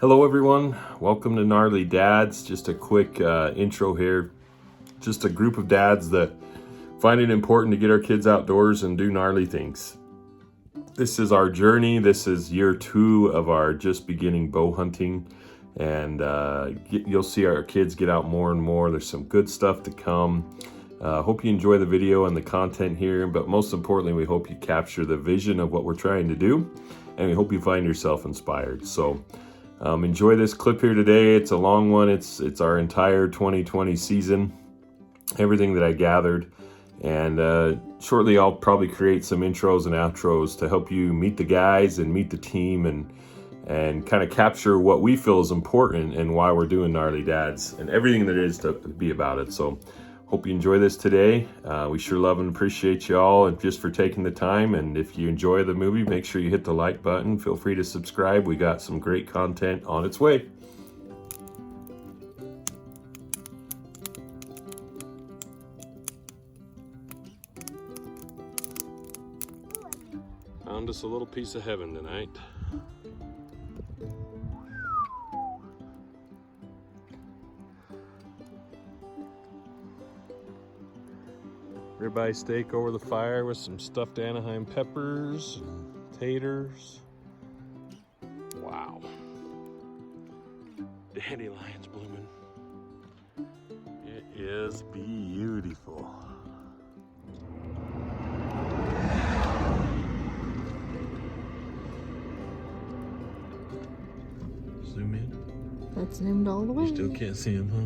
Hello everyone, welcome to Gnarly Dads. Just a quick intro here. Just a group of dads that find it important to get our kids outdoors and do gnarly things. This is our journey. This is year 2 of our just beginning bow hunting, and you'll see our kids get out more and more. There's some good stuff to come. Hope you enjoy the video and the content here, but most importantly, we hope you capture the vision of what we're trying to do, and we hope you find yourself inspired. So enjoy this clip here today. It's a long one. It's our entire 2020 season, everything that I gathered. And shortly I'll probably create some intros and outros to help you meet the guys and meet the team and kind of capture what we feel is important and why we're doing Gnarly Dads and everything there is to be about it. So hope you enjoy this today. We sure love and appreciate you all and just for taking the time. And if you enjoy the movie, make sure you hit the like button. Feel free to subscribe. We got some great content on its way. Found us a little piece of heaven tonight. Ribeye steak over the fire with some stuffed Anaheim peppers and taters. Wow. Dandelions blooming. It is beautiful. Zoom in. That's zoomed all the way. You still can't see him, huh?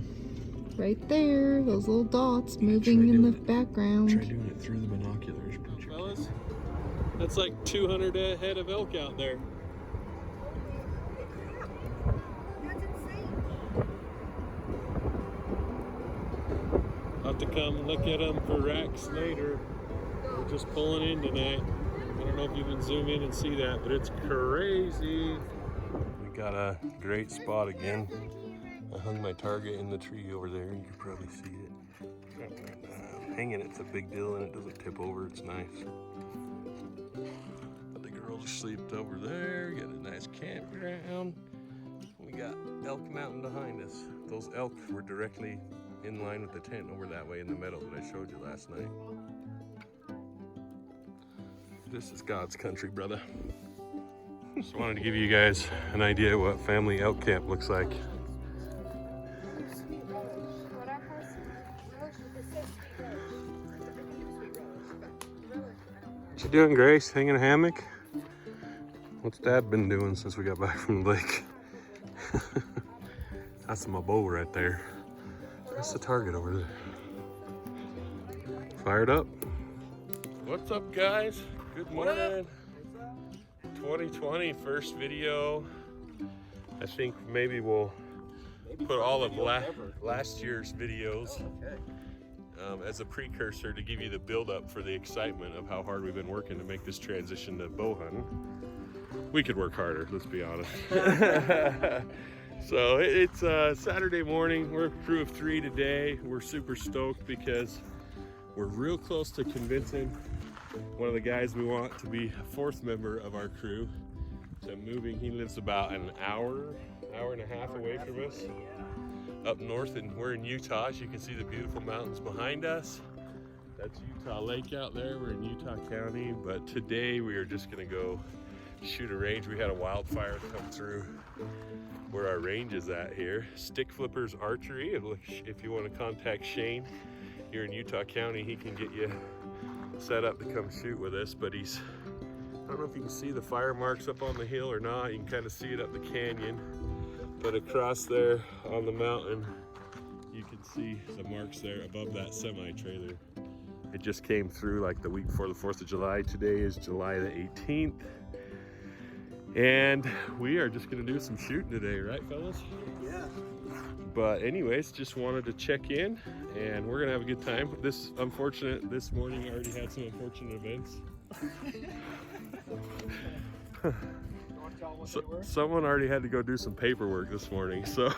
Right there, those little dots moving in the background. Try doing it through the binoculars. Fellas, that's like 200 head of elk out there. That's insane. I'll have to come and look at them for racks later. We're just pulling in tonight. I don't know if you can zoom in and see that, but it's crazy. We got a great spot again. I hung my target in the tree over there. You can probably see it. Hanging it's a big deal and it doesn't tip over. It's nice. But the girls are sleeped over there. Got a nice campground. We got Elk Mountain behind us. Those elk were directly in line with the tent over that way in the meadow that I showed you last night. This is God's country, brother. Just wanted to give you guys an idea of what family elk camp looks like. What you doing, Grace? Hanging a hammock? What's Dad been doing since we got back from the lake? That's my bow right there. That's the target over there. Fired up. What's up, guys? Good morning. 2020 first video. I think maybe we'll put all of last year's videos as a precursor to give you the build-up for the excitement of how hard we've been working to make this transition to bow hunting. We could work harder, let's be honest. So it's Saturday morning. We're a crew of 3 today. We're super stoked because we're real close to convincing one of the guys we want to be a 4th member of our crew to moving. He lives about an hour and a half away from us up north, and we're in Utah. As you can see the beautiful mountains behind us. That's Utah Lake out there. We're in Utah County, but today we are just gonna go shoot a range. We had a wildfire come through where our range is at here. Stick Flippers Archery. If you want to contact Shane here in Utah County, he can get you set up to come shoot with us. But I don't know if you can see the fire marks up on the hill or not. You can kind of see it up the canyon. But across there on the mountain, you can see the marks there above that semi-trailer. It just came through like the week before the 4th of July. Today is July the 18th. And we are just gonna do some shooting today, right, fellas? Yeah. But anyways, just wanted to check in, and we're gonna have a good time. This morning already had some unfortunate events. Someone already had to go do some paperwork this morning, so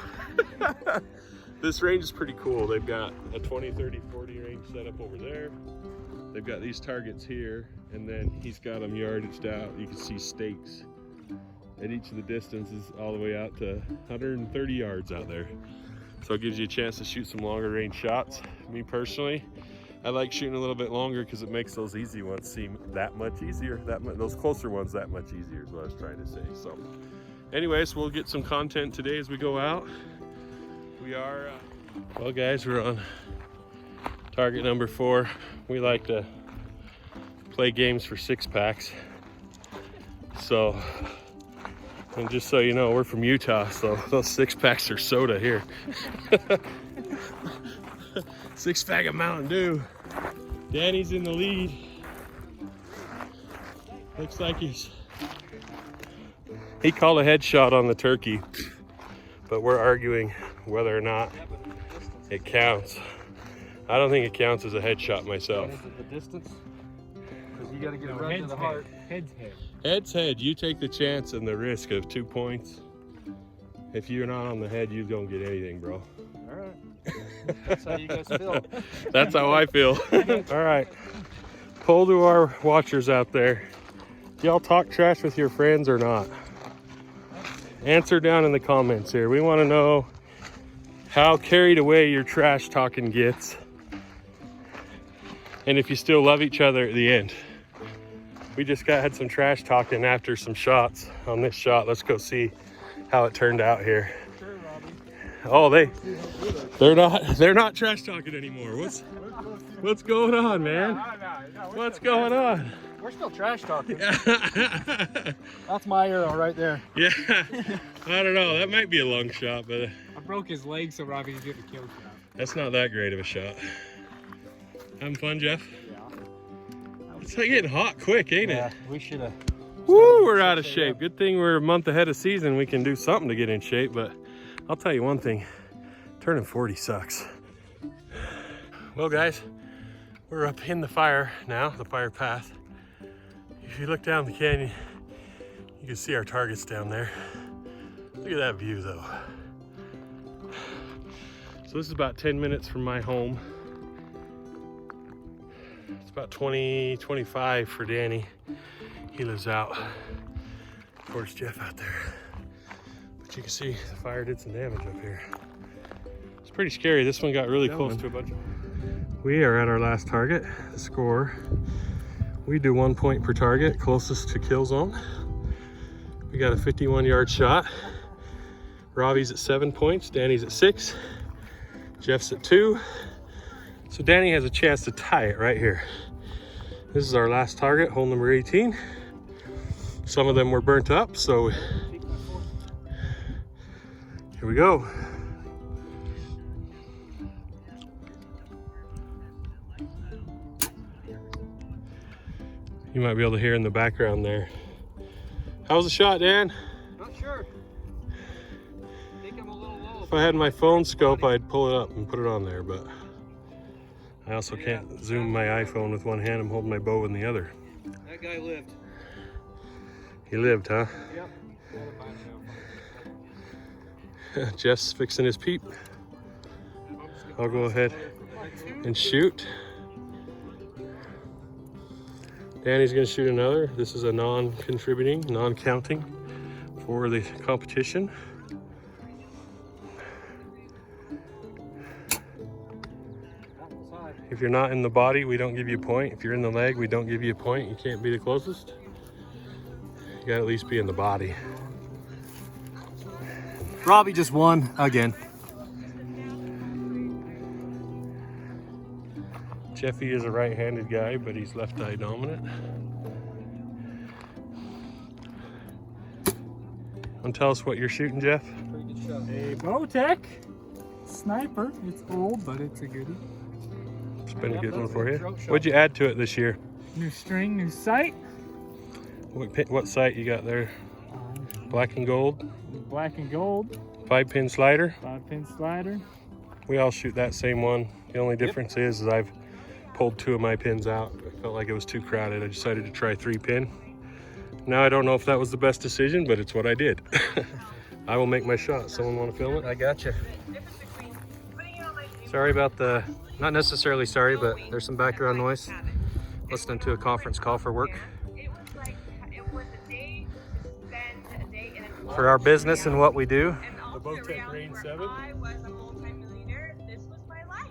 this range is pretty cool. They've got a 20, 30, 40 range set up over there. They've got these targets here, and then he's got them yardaged out. You can see stakes and each of the distances all the way out to 130 yards out there. So it gives you a chance to shoot some longer range shots. Me personally, I like shooting a little bit longer because it makes those easy ones seem that much easier. Those closer ones that much easier is what I was trying to say. So anyways, we'll get some content today as we go out. We are, well guys, we're on target number 4. We like to play games for 6-packs. So, and just so you know, we're from Utah, so those 6-packs are soda here. 6-pack of Mountain Dew. Danny's in the lead. Looks like he called a headshot on the turkey, but we're arguing whether or not it counts. I don't think it counts as a headshot myself. Is it the distance? Because you got to get it right to the heart. Head's head. Head's head. You take the chance and the risk of 2 points. If you're not on the head, you don't get anything, bro. All right. That's how you guys feel. That's how I feel. All right. Poll to our watchers out there. Do y'all talk trash with your friends or not? Answer down in the comments here. We want to know how carried away your trash talking gets. And if you still love each other at the end. We just had some trash talking after some shots on this shot. Let's go see how it turned out here. Oh, they're not trash talking anymore. What's going on, man? What's going on? We're still trash talking. That's my arrow right there. Yeah. I don't know. That might be a long shot, but I broke his leg so Robbie could get a kill shot. That's not that great of a shot. Having fun, Jeff? Yeah. It's like getting hot quick, ain't it? We should have. Woo, we're out of shape. Good thing we're a month ahead of season. We can do something to get in shape, but I'll tell you one thing, turning 40 sucks. Well guys, we're up in the fire now, the fire path. If you look down the canyon, you can see our targets down there. Look at that view though. So this is about 10 minutes from my home. It's about 25 for Danny. He lives out towards Jeff out there. But you can see the fire did some damage up here. It's pretty scary. This one got really close to a bunch of... We are at our last target, the score. We do 1 point per target, closest to kill zone. We got a 51-yard shot. Robbie's at 7 points, Danny's at 6, Jeff's at 2. So Danny has a chance to tie it right here. This is our last target, hole number 18. Some of them were burnt up, so here we go. You might be able to hear in the background there. How was the shot, Dan? Not sure. I think I'm a little low. If I had my phone scope, I'd pull it up and put it on there, but I also can't zoom my iPhone with one hand. I'm holding my bow in the other. That guy lived. He lived, huh? Yep. Jeff's fixing his peep. I'll go ahead and shoot. Danny's gonna shoot another. This is a non-contributing, non-counting for the competition. If you're not in the body, we don't give you a point. If you're in the leg, we don't give you a point. You can't be the closest. You gotta at least be in the body. Robbie just won again. Jeffy is a right-handed guy, but he's left-eye dominant. And tell us what you're shooting, Jeff. Pretty good shot. A Bowtech sniper. It's old, but it's a goodie. It's been a good one for you. What'd you add to it this year? New string, new sight. What sight you got there? Black and gold? Black and gold. 5-pin slider? 5-pin slider. We all shoot that same one. The only difference is I've pulled 2 of my pins out. I felt like it was too crowded. I decided to try 3-pin. Now I don't know if that was the best decision, but it's what I did. I will make my shot. Someone want to film it? I got you. Sorry about the, not necessarily sorry, but there's some background noise. Listening to a conference call for work. It was like, it was a day to spend a day for our business and what we do. And The also Bowtech reality Rain where 7? I was a multi-millionaire. This was my life,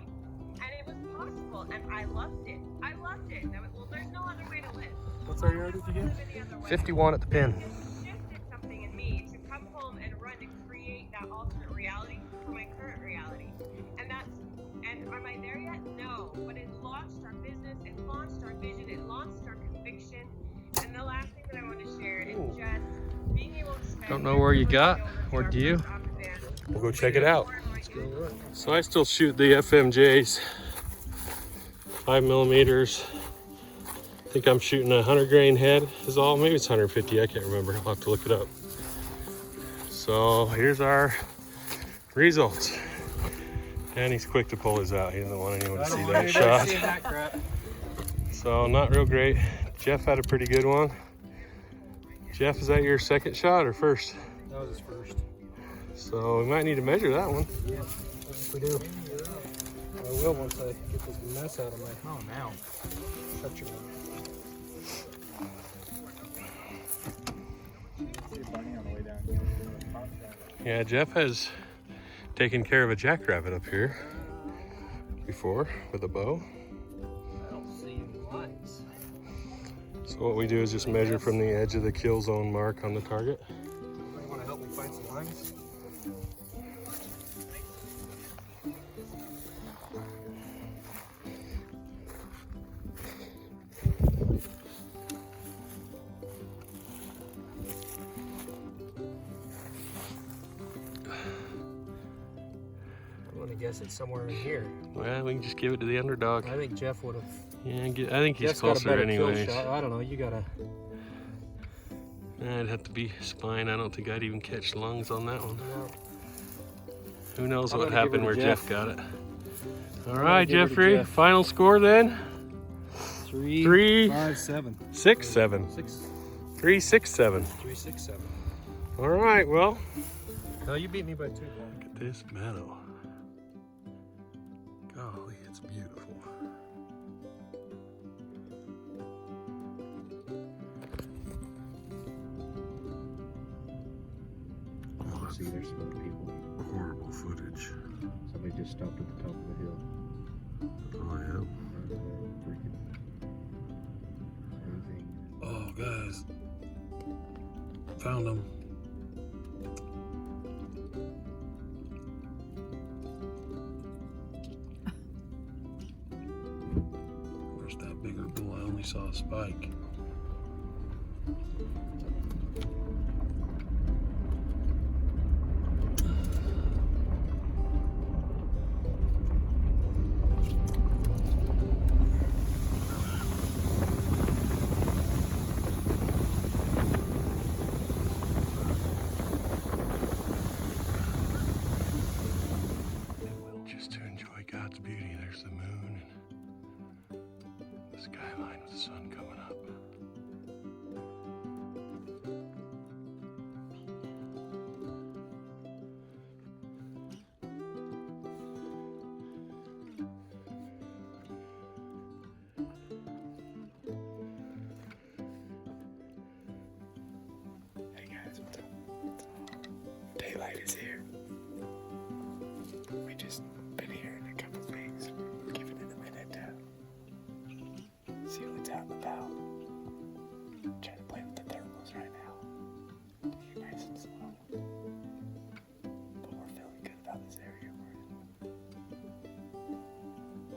and it was possible, and I loved it. I loved it. Well, there's no other way to live. What's our yardage I don't again? live any other way. 51 at the pin. It shifted something in me to come home and run and create that alternate reality for my current reality. And am I there yet? No. But it launched our business, it launched our vision, it launched our conviction. And the last thing that I want to share is just being able to spend. Don't know where you got, or do you? We'll go check it out. So I still shoot the FMJs, 5mm. I think I'm shooting a 100 grain head is all. Maybe it's 150, I can't remember. I'll have to look it up. So here's our results. And he's quick to pull his out. He doesn't want anyone to see that shot. So not real great. Jeff had a pretty good one. Jeff, is that your second shot or first? That was his first. So we might need to measure that one. Yeah, we do. I will once I get this mess out of my. Oh, now. Shut your mouth. Yeah, Jeff has taken care of a jackrabbit up here before with a bow. I don't see any lines. So what we do is just measure from the edge of the kill zone mark on the target. You want to help me find some lines? I'm gonna guess it's somewhere in here. Well, we can just give it to the underdog. I think Jeff would have. Yeah, I think he's Jeff's got a closer better kill anyways. shot. I don't know. You gotta. It'd have to be spine. I don't think I'd even catch lungs on that one. No. Who knows I'm what gonna give happened it where to Jeff Jeff. got it. All right, give it to Jeffrey. Jeff. Final score then? 3, 5, 7. 6, 7. 6, 3, 6, 7. 3, 6, 7. All right. Well, No, you beat me by 2. look at this meadow. Golly, it's beautiful. See, there's some other people. Horrible footage. Somebody just stopped at the top of the hill. Oh yeah. Freaking amazing. Oh, guys. Found them. Where's that bigger bull? I only saw a spike. Just to enjoy God's beauty. There's the moon and the skyline with the sun coming up. Hey guys, what's up? Daylight is here. We just been hearing a couple things. Giving it a minute to see what's out and about. Trying to play with the thermals right now. You're nice and slow. But we're feeling good about this area we're in.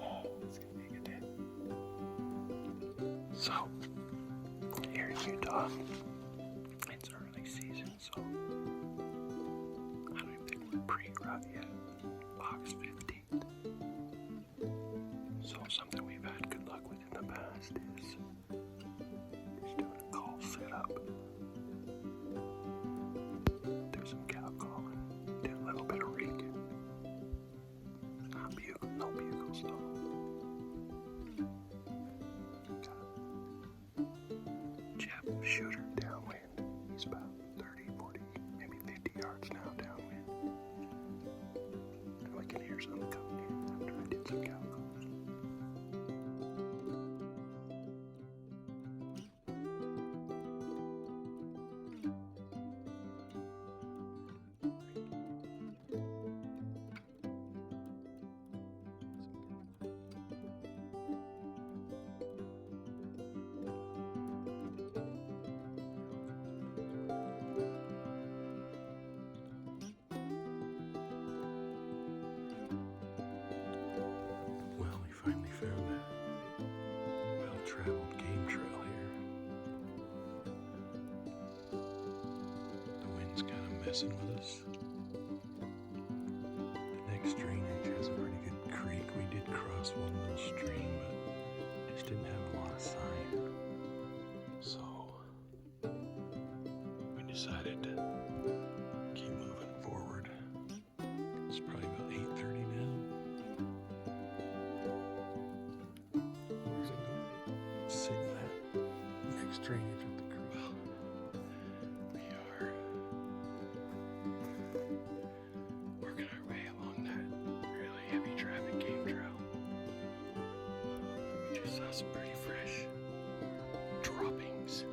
Oh, it's gonna be a good day. So, here in Utah, it's early season, so I don't even think we're pre-rut yet. August 15th. So something we've had good luck with in the past is just doing a call setup. Do some cow calling, do a little bit of reeking. Not bugle, no bugles though. Jeff Shooter downwind. He's about 30, 40, maybe 50 yards now downwind. And we can hear something coming in after I did some cow calls. messing with us. The next drainage has a pretty good creek. We did cross one little stream, but just didn't have a lot of sign. So we decided to keep moving forward. It's probably about 8:30 now. We're gonna go sit in that next drainage with the crew. We are working our way along that really heavy traffic game trail. We just saw some pretty fresh droppings.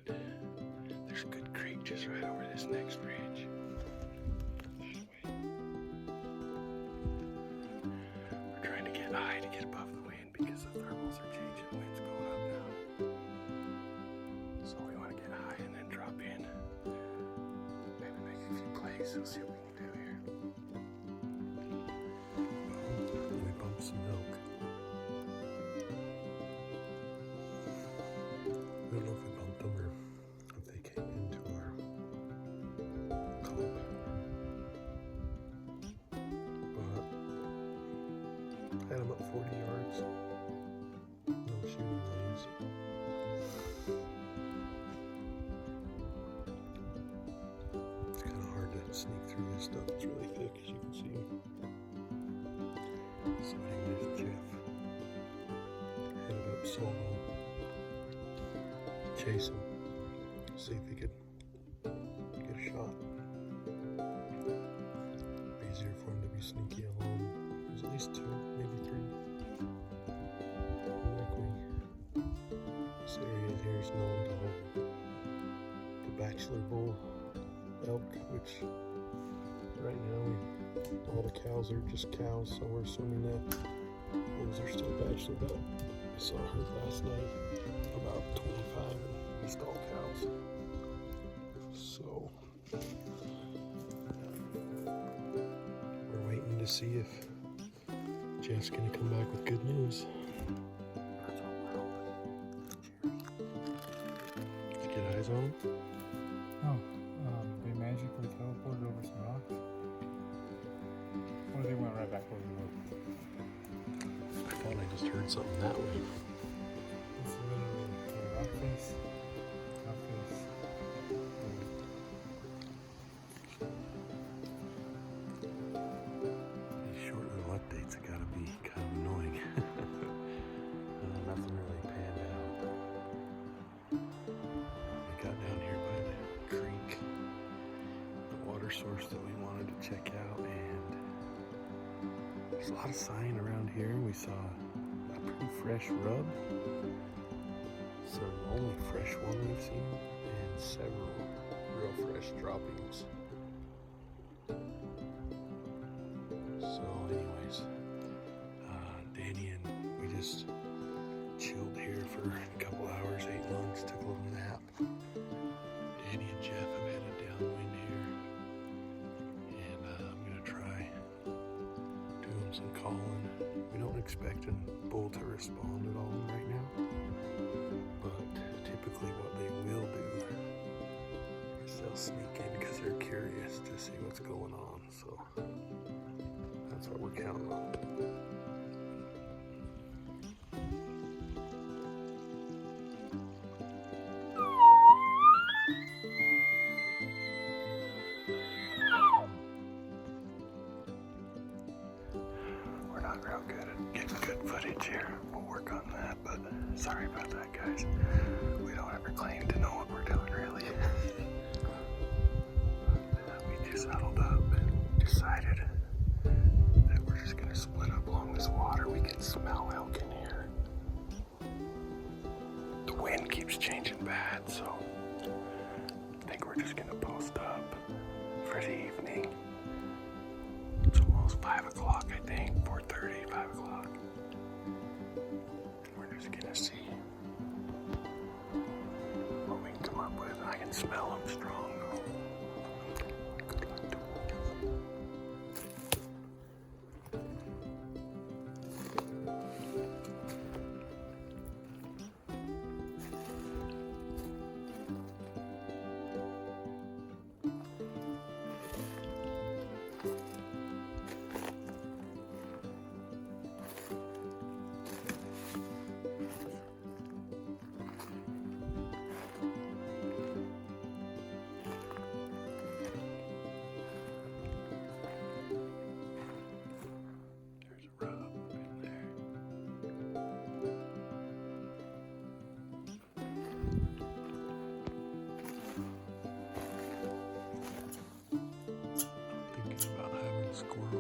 And there's a good creek just right over this next ridge. We're trying to get high to get above the wind because the thermals are changing. The wind's going up now. So we want to get high and then drop in. Maybe make a few plays. We'll see what we can do here. Well, we bumped some elk. I don't know if we bumped them or if they came into our club. But I had them up 40 yards. No shooting lanes. It's kind of hard to sneak through this stuff. It's really thick, as you can see. So anyways, Jeff headed up solo. Chase him. See if he could get a shot. Be easier for him to be sneaky alone. There's at least 2, maybe 3. Likely. This area here is known to hold the bachelor bull elk, which right now all the cows are just cows, so we're assuming that bulls are still bachelor, but I saw her last night, about 25, and just all cows. So we're waiting to see if Jeff's gonna come back with good news. That's all we're hoping. Cheers. Did you get eyes on him? Oh, they magically teleported over some rocks. Or they went right back where we were. I thought I just heard something that way. It's literally a rock face. Rock face. These short little updates have got to be kind of annoying. Nothing really panned out. We got down here by the creek, the water source that we wanted to check out, and there's a lot of sign around here. We saw a pretty fresh rub, some only fresh one we've seen, and several real fresh droppings. So anyways, Danny and we just chilled here for a couple hours, ate lunch, took a little nap. Danny and Jeff have headed downwind here, and I'm gonna try doing some calling. We don't expect a bull to respond at all right now, but typically what they will do is they'll sneak in because they're curious to see what's going on. So that's what we're counting on. We're not real good at getting good footage here. We'll work on that, but sorry about that, guys. We don't ever claim to know what we're doing, really. We just huddled up and decided that we're just gonna split up along this water. We can smell elk in here. The wind keeps changing bad, so I think we're just gonna post up for the evening. It's almost 5 o'clock, I think. 4:30, 5 o'clock. And we're just gonna see what we can come up with. I can smell them strong, though. Good luck to them.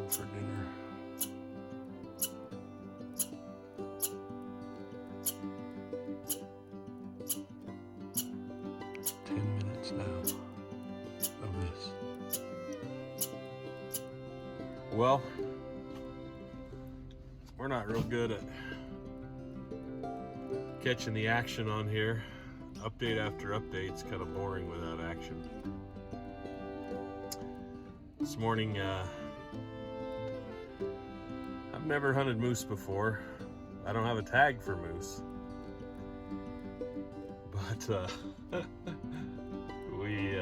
for dinner. Now of this. Well, we're not real good at catching the action on here. Update after update's kind of boring without action. This morning, I've never hunted moose before. I don't have a tag for moose, but we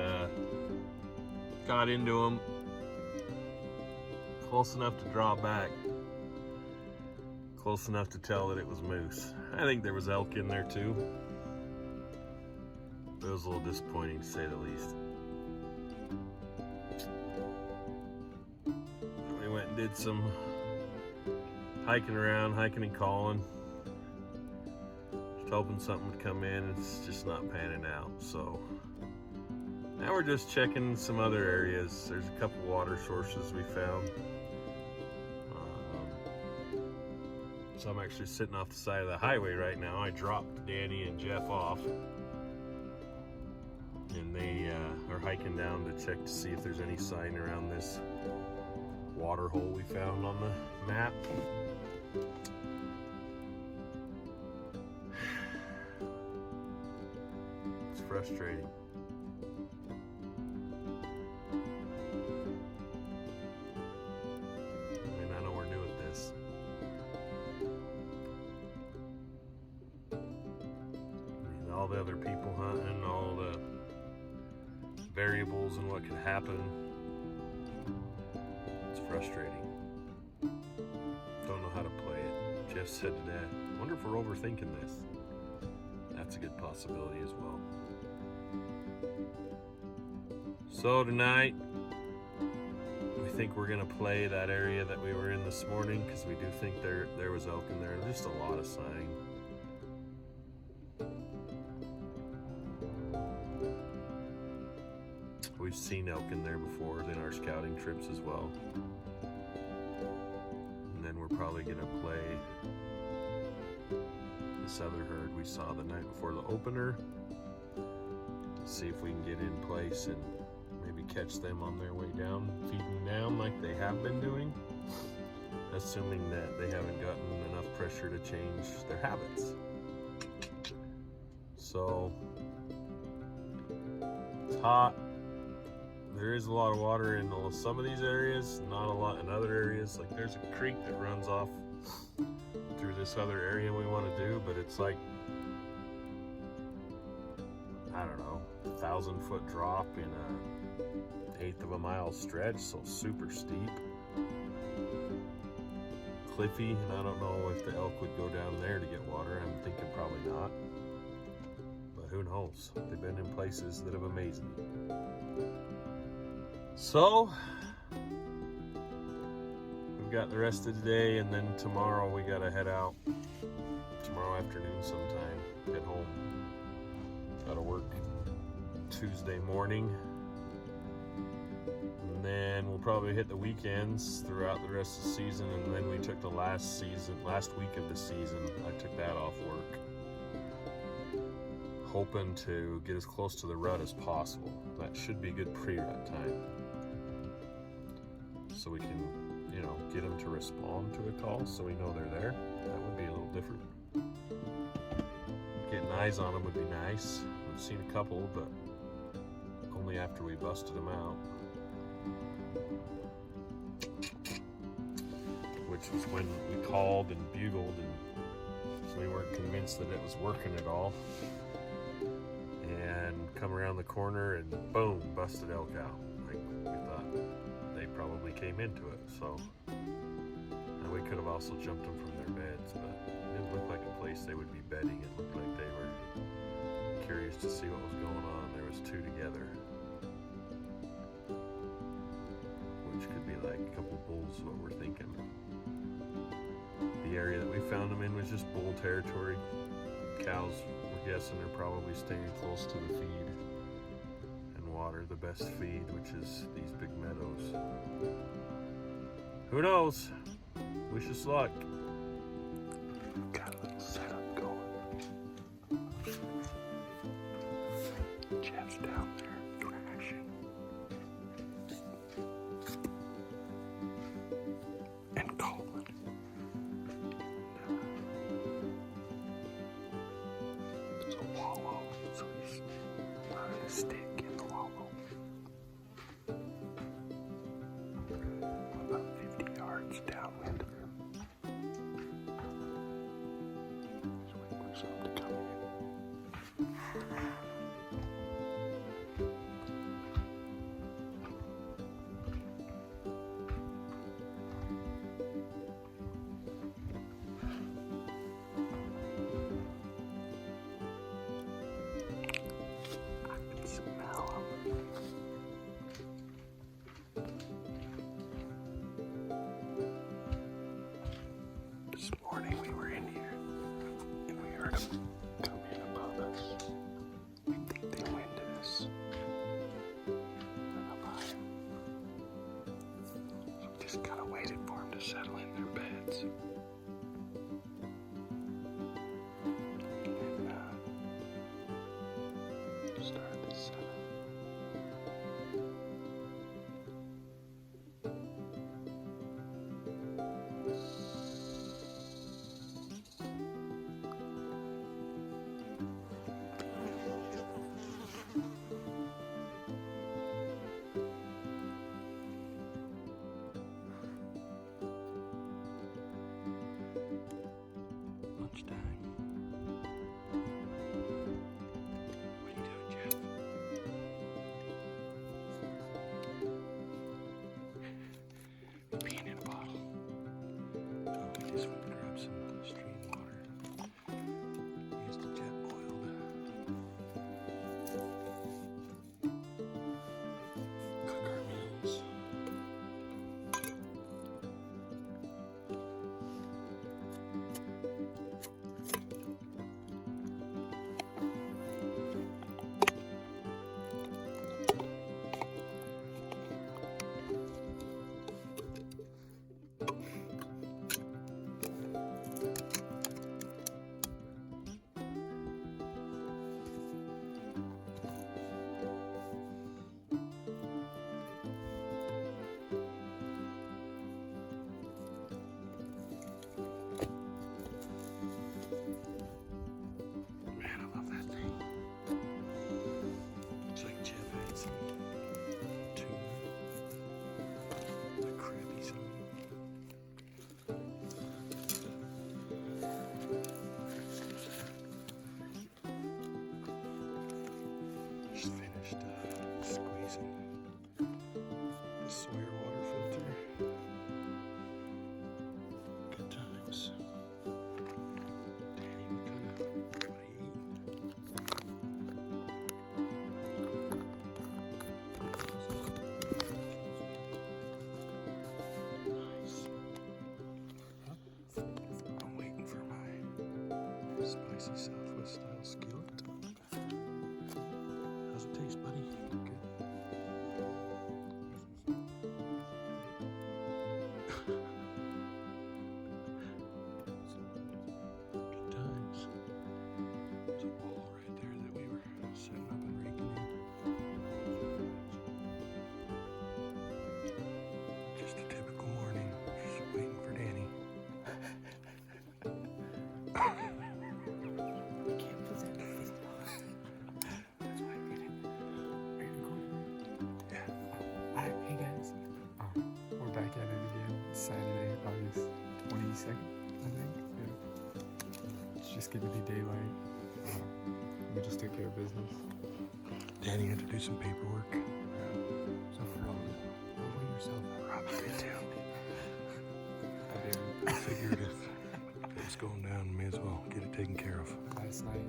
got into them close enough to draw back, close enough to tell that it was moose. I think there was elk in there too. It was a little disappointing to say the least. We went and did some hiking around, hiking and calling. Just hoping something would come in. It's just not panning out, so now we're just checking some other areas. There's a couple water sources we found. So I'm actually sitting off the side of the highway right now. I dropped Danny and Jeff off, and they are hiking down to check to see if there's any sign around this water hole we found on the map. It's frustrating. All the other people hunting, all the variables and what could happen. It's frustrating. Don't know how to play it. Jeff said to Dad, I wonder if we're overthinking this. That's a good possibility as well. So tonight, we think we're gonna play that area that we were in this morning because we do think there was elk in there. Just a lot of sign. We've seen elk in there before in our scouting trips as well. And then we're probably gonna play this other herd we saw the night before the opener. See if we can get in place and maybe catch them on their way down, feeding down like they have been doing. Assuming that they haven't gotten enough pressure to change their habits. So, it's hot. There is a lot of water in some of these areas, not a lot in other areas. Like there's a creek that runs off through this other area we want to do, but it's like, I don't know, 1,000-foot drop in a 1/8 of a mile stretch, so super steep. Cliffy, and I don't know if the elk would go down there to get water. I'm thinking probably not, but who knows? They've been in places that have amazed me. So, we've got the rest of the day, and then tomorrow we gotta head out. Tomorrow afternoon sometime, get home. Gotta work Tuesday morning. And then we'll probably hit the weekends throughout the rest of the season, and then we took the last week of the season, I took that off work. Hoping to get as close to the rut as possible. That should be good pre-rut time. So we can, get them to respond to a call so we know they're there. That would be a little different. Getting eyes on them would be nice. We've seen a couple, but only after we busted them out. Which was when we called and bugled, and so we weren't convinced that it was working at all. And come around the corner and boom, busted elk out. Like we thought they probably came into it. So, and we could have also jumped them from their beds, but it didn't look like a place they would be bedding. It looked like they were curious to see what was going on. There was two together, which could be like a couple bulls, what we're thinking. The area that we found them in was just bull territory. Cows, we're guessing, are probably staying close to the feed and water, the best feed, which is these big meadows. Who Who knows? Wish us luck. Got a little setup going. Jeff's down there crashing. And Colin. There's a wallow, so he's running a stick in the wallow. About 50 yards downwind of him. Just waiting for something to come in. I can smell him. This morning we were in here and we heard them come in above us. We think they winded us. Run up high. So we just kind of waited for them to settle in their beds. And started this setup. Lunchtime. What are you doing, Jeff? Peeing in a bottle. Oh, we just went to grab some stream water. Used the jet boiled. Cook our meals. Man, I love that thing. Looks like Jeff had some tuna. A crabby some. Just finished squeezing the Sawyer water filter. Good times. Danny, what are you eating? Nice. I'm waiting for my spicy Southwest style skillet. How's it taste, buddy? Good. Good times. There's a wall right there that we were setting up and raking in. Just a typical morning. Just waiting for Danny. That's why I read it. Are you recording? Yeah. Hey guys. We're back at it again. It's Saturday, August 22nd, I think. Yeah. It's just getting to be daylight. We just took care of business. Danny had to do some paperwork. So for all yourself. Rob did too. I did. I figured if it's going down, may as well get it taken care of. Last night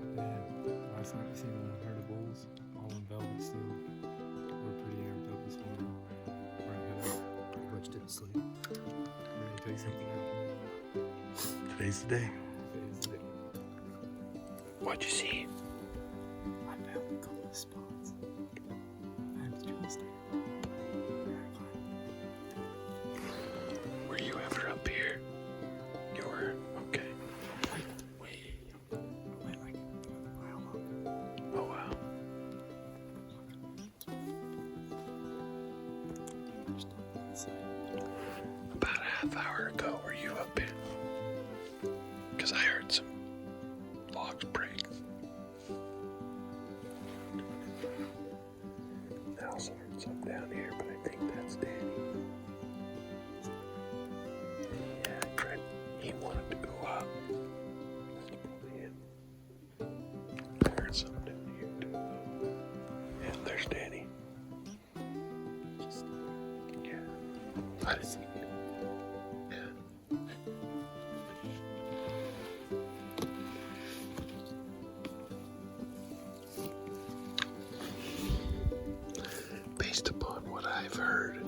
you seen the herd of bulls, all in velvet still. We're pretty amped up this morning. We're gonna head out. Pretty much didn't sleep. We're gonna take something out. Today's the day. Today's the day. What'd you see? I found a couple of spots. I have a tree stand. Where you About a half hour ago, were you up here? Because I heard some logs break. I also heard some down here, but I think that's Danny. Yeah, Fred, he wanted to go up. That's probably him. I heard something down here too. Yeah, there's Danny. Yeah, I didn't see you. Yeah. Based upon what I've heard,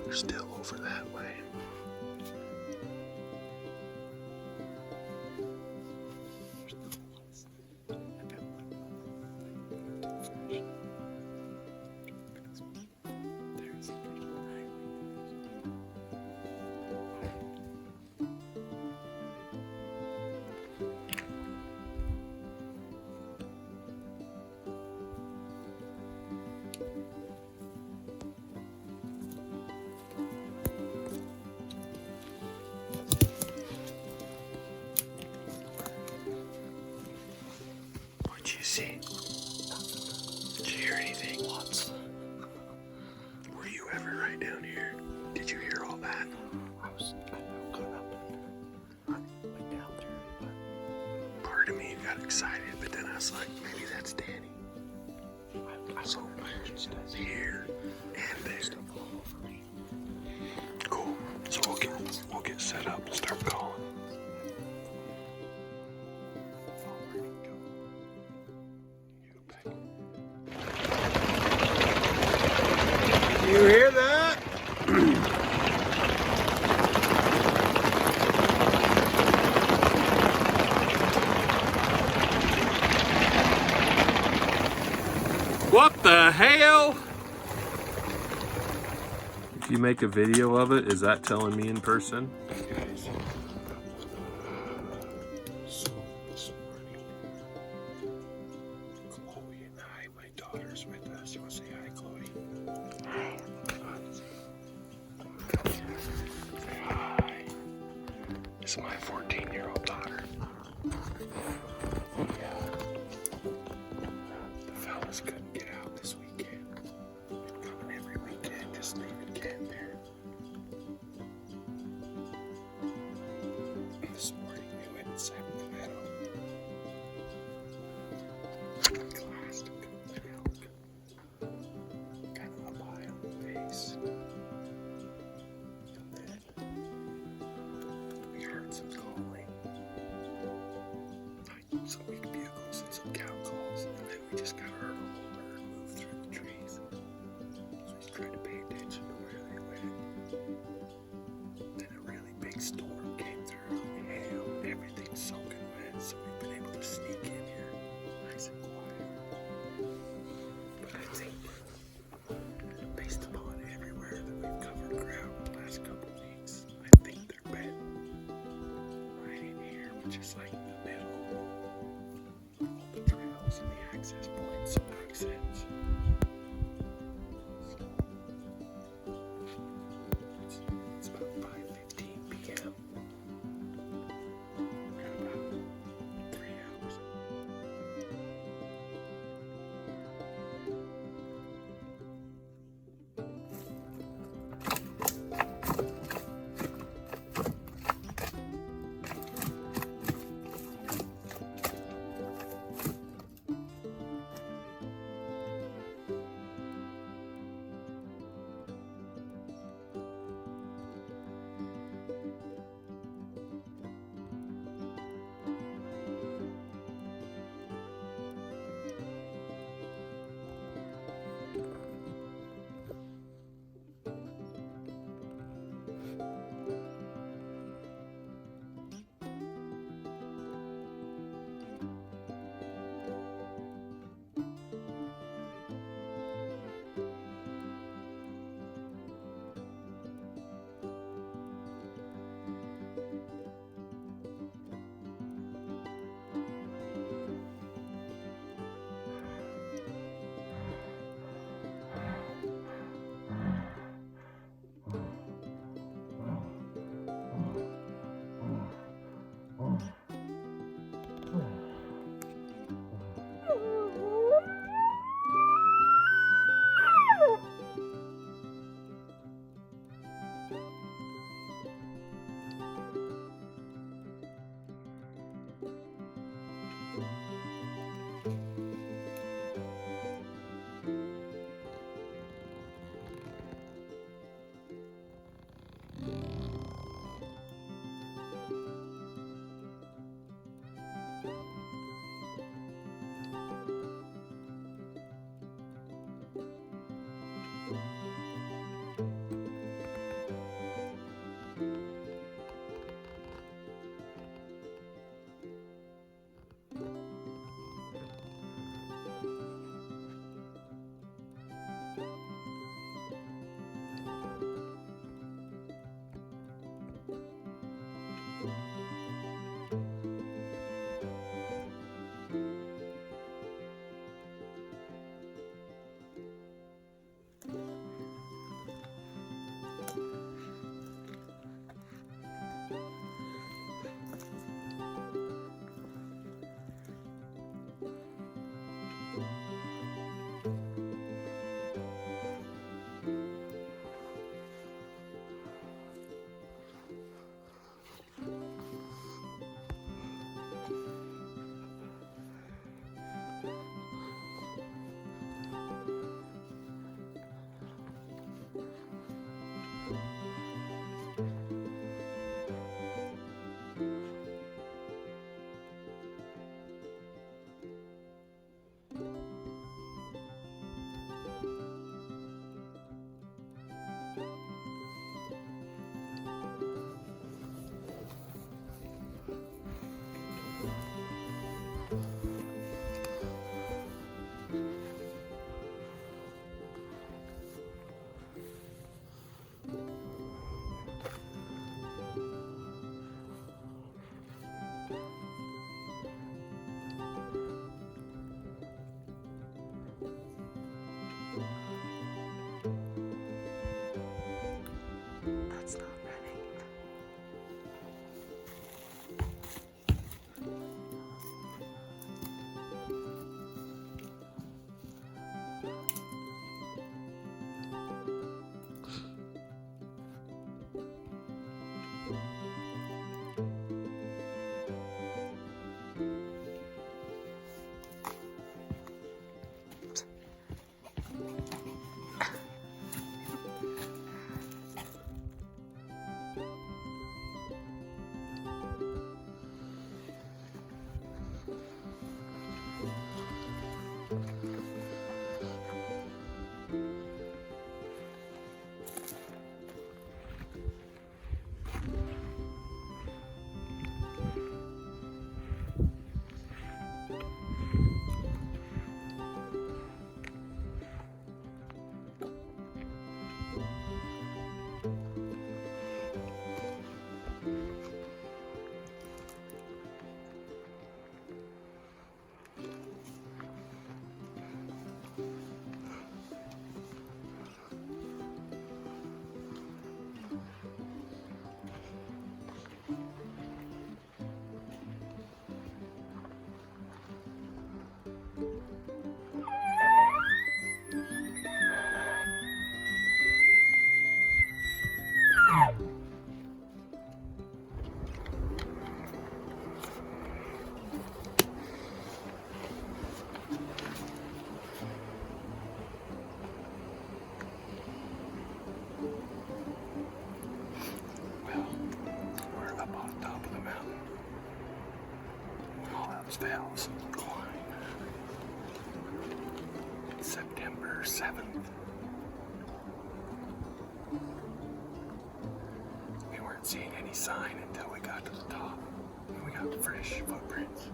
they're still over that way. What'd you see? Did you hear anything? Lots. Were you ever right down here? Did you hear all that? I got up and went down there. But part of me got excited, but then I was like, maybe that's Danny. I saw here and there. Cool. So we'll get set up and start calling. You hear that? What the hell? If you make a video of it, is that telling me in person? Guys, so this morning, Chloe and my daughter's with us. You want to say hi, Chloe? Hi. Say hi. This is my 14-year-old daughter. Yeah. The fellas couldn't get out this weekend. Been coming every weekend, just leaving camp here. This morning we went and sat in the meadow. Glassed a couple of elk. Kind of up high on the face. And then we heard some calling. Like some weak bugles and some cow calls. And then we just got heard a whole herd move through the trees. So we tried to pay attention to where they went. Then a really big storm came through, hail, everything's soaking wet, so we've been able to sneak in here nice and quiet. But I think, based upon everywhere that we've covered ground the last couple weeks, I think they're bedding right in here, which is like in the middle. All the trails and the access points make sense. It's about 5:15 p.m. Got about 3 hours. We're up on top of the mountain. All else fails, climb. It's September 7th. We weren't seeing any sign until we got to the top. And we got fresh footprints.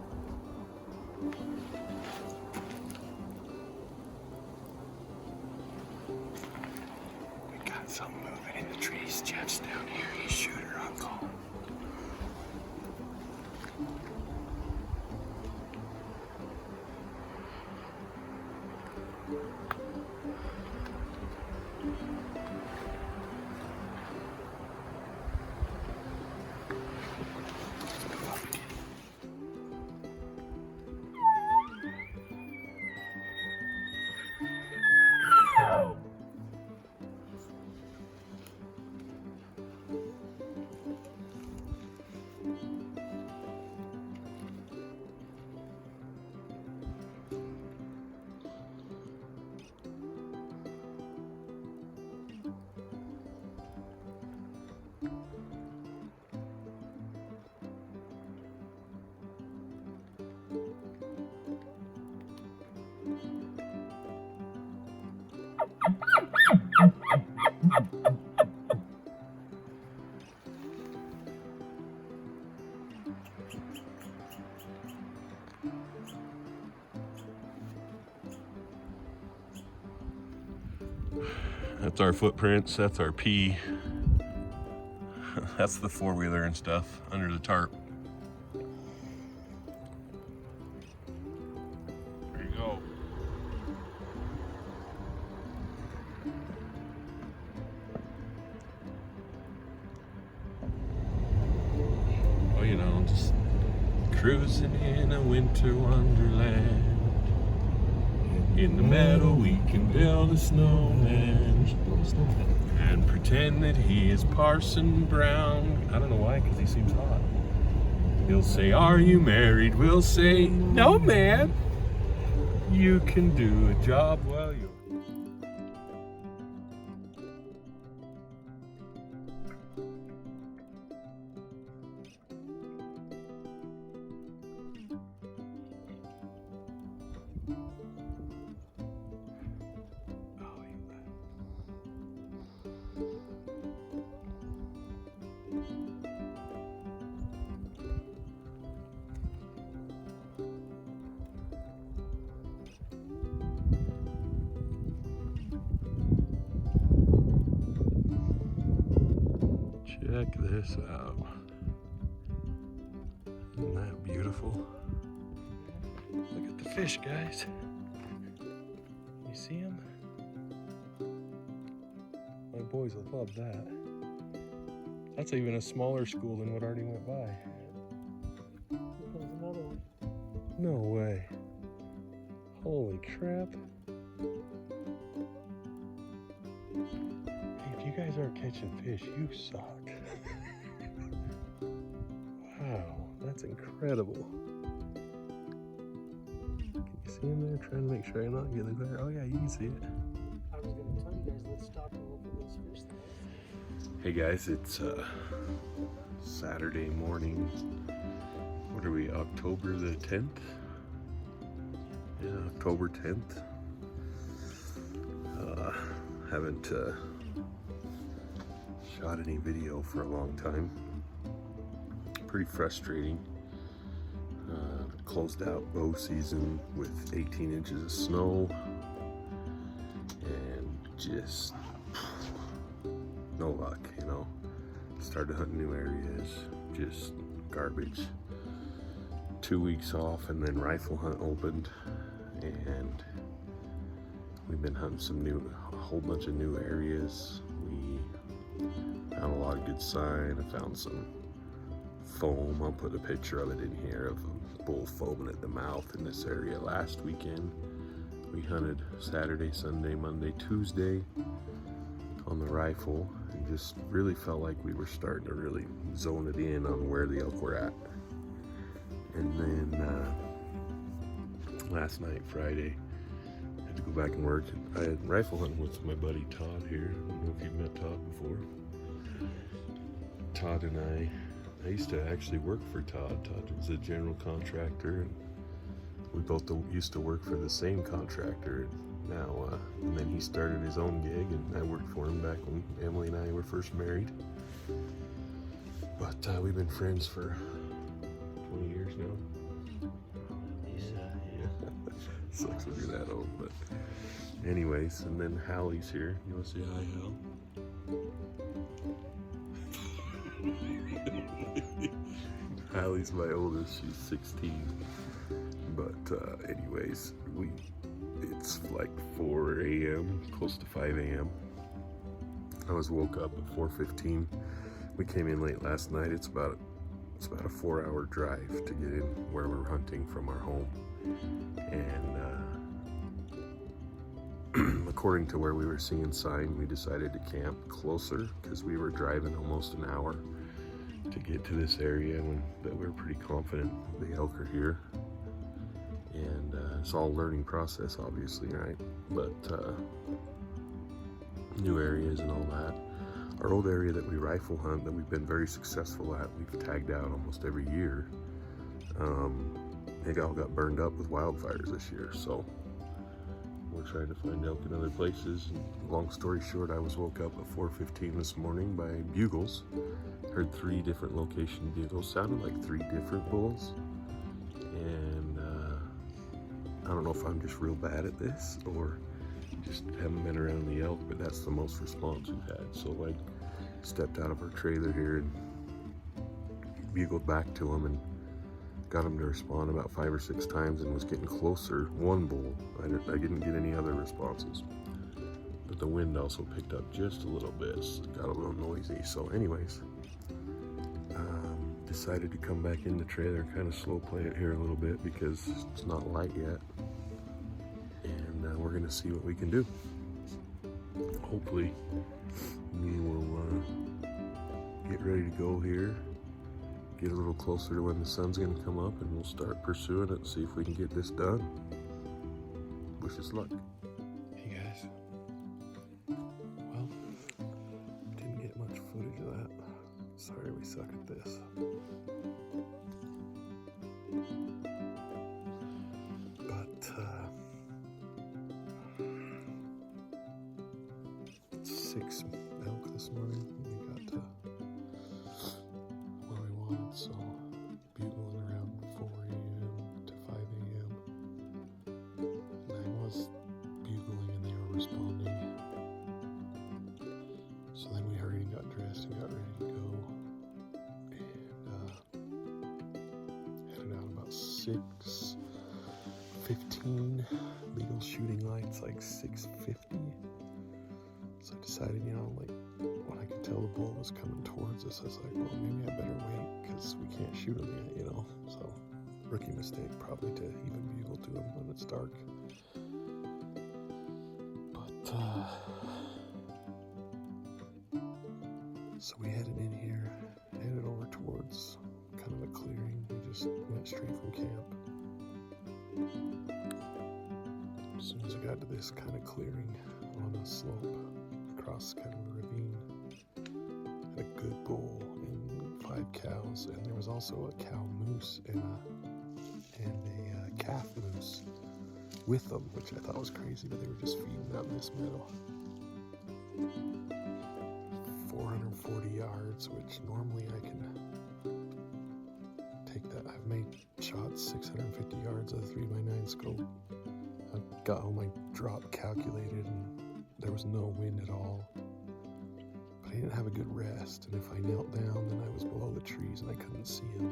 We got something moving in the trees. Jeff's down here. He's shooter on call. That's our footprints, that's our pee. That's the four-wheeler and stuff under the tarp. There you go. Oh, you know, just cruising in a winter wonderland. In the meadow we can build a snowman and pretend that he is Parson Brown. I don't know why, because he seems hot. He'll say, "Are you married?" We'll say, "No, man. You can do a job while you're..." Check this out. Isn't that beautiful? Look at the fish, guys. You see them? My boys will love that. That's even a smaller school than what already went by. There's another one. No way. Holy crap. Hey, if you guys aren't catching fish, you suck. Wow, that's incredible. Can you see him there? Trying to make sure I'm not getting glare. Oh yeah, you can see it. I was going to tell you guys, let's stop and look at those fish though. Hey guys, it's Saturday morning. What are we, October the 10th? Yeah, October 10th. Haven't shot any video for a long time. Pretty frustrating. Closed out bow season with 18 inches of snow and just no luck, you know. Started hunting new areas, just garbage. 2 weeks off and then rifle hunt opened and we've been hunting a whole bunch of new areas. We found a lot of good sign. I found some foam. I'll put a picture of it in here of a bull foaming at the mouth in this area last weekend. We hunted Saturday, Sunday, Monday, Tuesday on the rifle, and just really felt like we were starting to really zone it in on where the elk were at. And then last night, Friday, I had to go back and work. I had rifle hunting with my buddy Todd here. I don't know if you've met Todd before. Todd and I used to actually work for Todd. Todd was a general contractor, and we both used to work for the same contractor. Now, and then he started his own gig, and I worked for him back when Emily and I were first married. But we've been friends for 20 years now. Yeah. Sucks when you're that old, but anyways, and then Hallie's here. You want to say hi, Hal? Hallie's my oldest. She's 16. But anyways, it's like 4 a.m., close to 5 a.m. I was woke up at 4:15. We came in late last night. It's about a 4-hour drive to get in where we're hunting from our home. And according to where we were seeing sign, we decided to camp closer because we were driving almost an hour to get to this area, and that we were pretty confident the elk are here. And it's all a learning process, obviously, right? But new areas and all that. Our old area that we rifle hunt, that we've been very successful at, we've tagged out almost every year. It all got burned up with wildfires this year, so we're trying to find elk in other places. And long story short, I was woke up at 4:15 this morning by bugles. Heard 3 different location bugles. Sounded like 3 different bulls. And I don't know if I'm just real bad at this or just haven't been around the elk, but that's the most response we've had. So I stepped out of our trailer here and bugled back to him and got him to respond about 5 or 6 times and was getting closer. One bull, I didn't get any other responses. But the wind also picked up just a little bit. It got a little noisy. So anyways, decided to come back in the trailer and kind of slow play it here a little bit because it's not light yet. And we're gonna see what we can do. Hopefully we will get ready to go here, get a little closer to when the sun's gonna come up, and we'll start pursuing it and see if we can get this done. Wish us luck. Hey guys. Well, didn't get much footage of that. Sorry we suck at this. But 6 elk this morning. We got to where we wanted, so bugling around 4 a.m. to 5 a.m. And I was bugling and they were responding. So then we hurried and got dressed and got ready to go. And headed out about 6:15. Beagle shooting lights like 6:50. So I decided, like when I could tell the bull was coming towards us, I was like, well, maybe I better wait because we can't shoot him yet, So rookie mistake probably to even bugle to him when it's dark. But so we headed in here, headed over towards kind of a clearing. We just went straight from camp. As soon as I got to this kind of clearing on a slope across kind of a ravine, had a good bull and 5 cows, and there was also a cow moose and a calf moose with them, which I thought was crazy, but they were just feeding out in this meadow. 440 yards, which normally I can take that. I've made shots 650 yards with a 3x9 scope. I've got all my drop calculated and there was no wind at all. But I didn't have a good rest, and if I knelt down, then I was below the trees and I couldn't see him.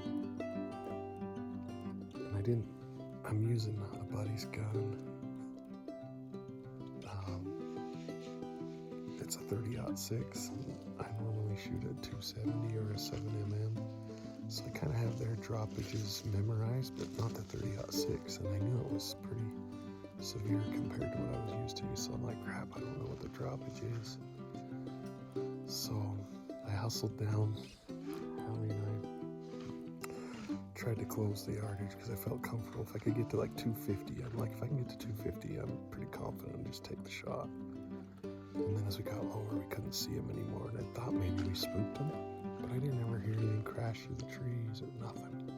And I'm using a buddy's gun. It's a 30-06. I normally shoot a 270 or a 7mm. So I kind of have their droppages memorized, but not the 30-06, and I knew it was pretty severe compared to what I was used to. So I'm like, crap, I don't know what the droppage is. So I hustled down. Hallie and I tried to close the yardage because I felt comfortable. If I could get to like 250, I'm like, if I can get to 250, I'm pretty confident and just take the shot. And then as we got lower, we couldn't see him anymore, and I thought maybe we spooked him, but I didn't ever hear anything crash through the trees or nothing.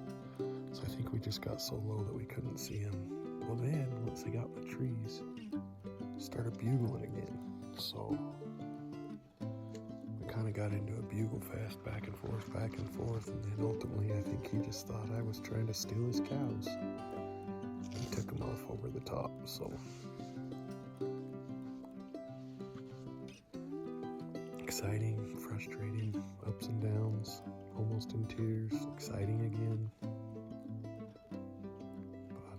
So I think we just got so low that we couldn't see him. Well then, once they got in the trees, started bugling again. So we kind of got into a bugle fest, back and forth, and then ultimately I think he just thought I was trying to steal his cows. He took them off over the top, so. Exciting, frustrating, ups and downs, almost in tears, exciting again.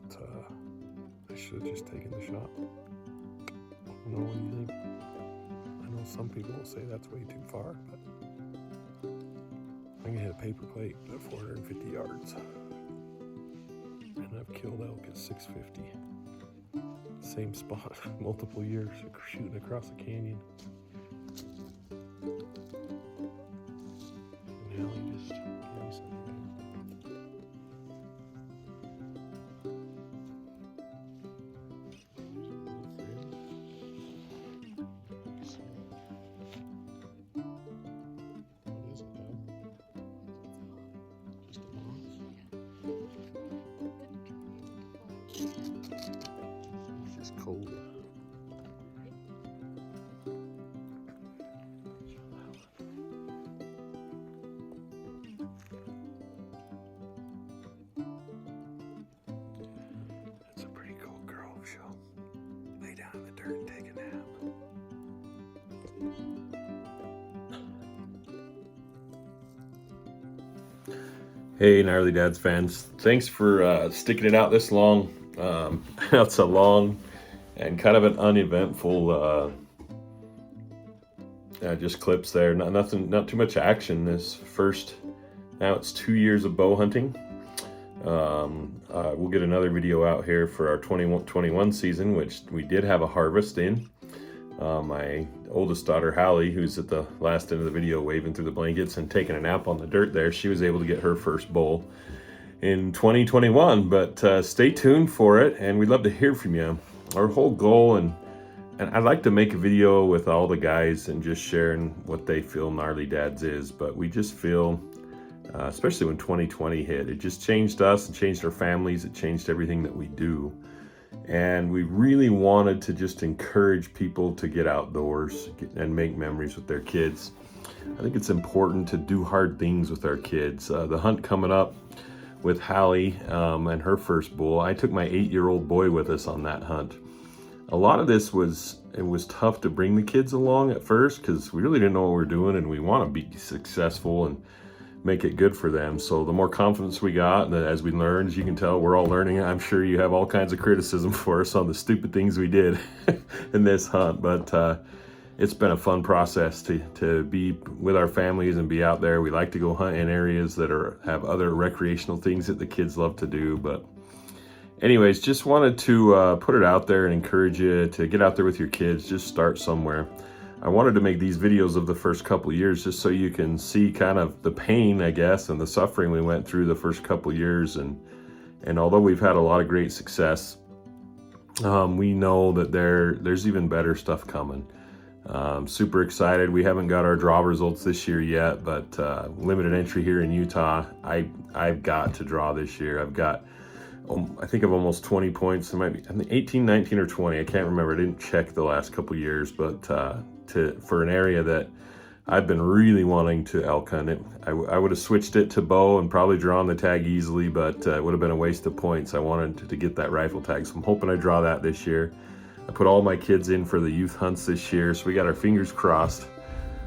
But I should have just taken the shot. I don't know, what do you think? I know some people will say that's way too far, but I'm gonna hit a paper plate at 450 yards. And I've killed elk at 650. Same spot, multiple years, shooting across the canyon. Now he just gave me something. What is it now? Just a moth? It's just cold. It's a pretty cool grove. She'll lay down in the dirt and take a nap. Hey, Gnarly Dads fans. Thanks for sticking it out this long. That's a long and kind of an uneventful just clips there. Not too much action this first. Now it's 2 years of bow hunting. We'll get another video out here for our 21 season, which we did have a harvest in. My oldest daughter, Hallie, who's at the last end of the video waving through the blankets and taking a nap on the dirt there, she was able to get her first bull in 2021. But stay tuned for it, and we'd love to hear from you. Our whole goal, and I'd like to make a video with all the guys and just sharing what they feel Gnarly Dads is, but we just feel, especially when 2020 hit, it just changed us and changed our families. It changed everything that we do. And we really wanted to just encourage people to get outdoors and make memories with their kids. I think it's important to do hard things with our kids. The hunt coming up with Hallie and her first bull, I took my 8-year-old boy with us on that hunt. A lot of this was tough to bring the kids along at first because we really didn't know what we were doing, and we want to be successful and make it good for them. So the more confidence we got, and as we learned, as you can tell, we're all learning. I'm sure you have all kinds of criticism for us on the stupid things we did in this hunt, but it's been a fun process to be with our families and be out there. We like to go hunt in areas that have other recreational things that the kids love to do. But anyways, just wanted to put it out there and encourage you to get out there with your kids. Just start somewhere. I wanted to make these videos of the first couple of years just so you can see kind of the pain, I guess, and the suffering we went through the first couple of years. And although we've had a lot of great success, we know that there's even better stuff coming. Super excited. We haven't got our draw results this year yet, but limited entry here in Utah. I've got to draw this year. I've got, I think of almost 20 points. It might be, I think 18, 19, or 20. I can't remember. I didn't check the last couple of years, but for an area that I've been really wanting to elk hunt, I would have switched it to bow and probably drawn the tag easily, but it would have been a waste of points. I wanted to get that rifle tag, so I'm hoping I draw that this year. I put all my kids in for the youth hunts this year, so we got our fingers crossed,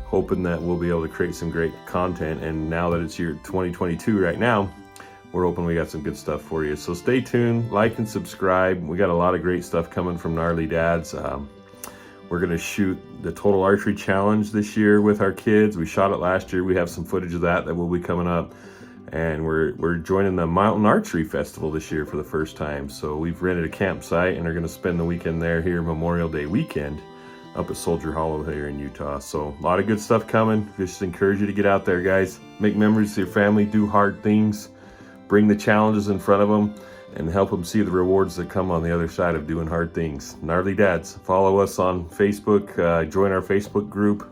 hoping that we'll be able to create some great content. And now that it's year 2022 right now, we're hoping we got some good stuff for you. So stay tuned, like and subscribe. We got a lot of great stuff coming from Gnarly Dads. We're gonna shoot the Total Archery Challenge this year with our kids. We shot it last year. We have some footage of that will be coming up. And we're joining the Mountain Archery Festival this year for the first time. So we've rented a campsite and are going to spend the weekend there here Memorial Day weekend up at Soldier Hollow here in Utah. So a lot of good stuff coming. Just encourage you to get out there, guys. Make memories with your family, do hard things, bring the challenges in front of them, and help them see the rewards that come on the other side of doing hard things. Gnarly Dads. Follow us on Facebook. Join our Facebook group.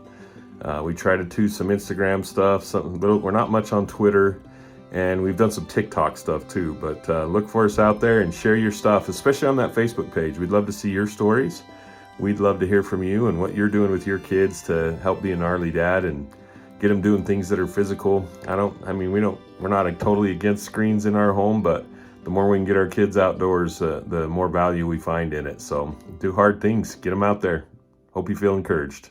We try to do some Instagram stuff. We're not much on Twitter. And we've done some TikTok stuff too. But look for us out there and share your stuff, especially on that Facebook page. We'd love to see your stories. We'd love to hear from you and what you're doing with your kids to help be a gnarly dad and get them doing things that are physical. We're not totally against screens in our home, but the more we can get our kids outdoors, the more value we find in it. So do hard things, get them out there. Hope you feel encouraged.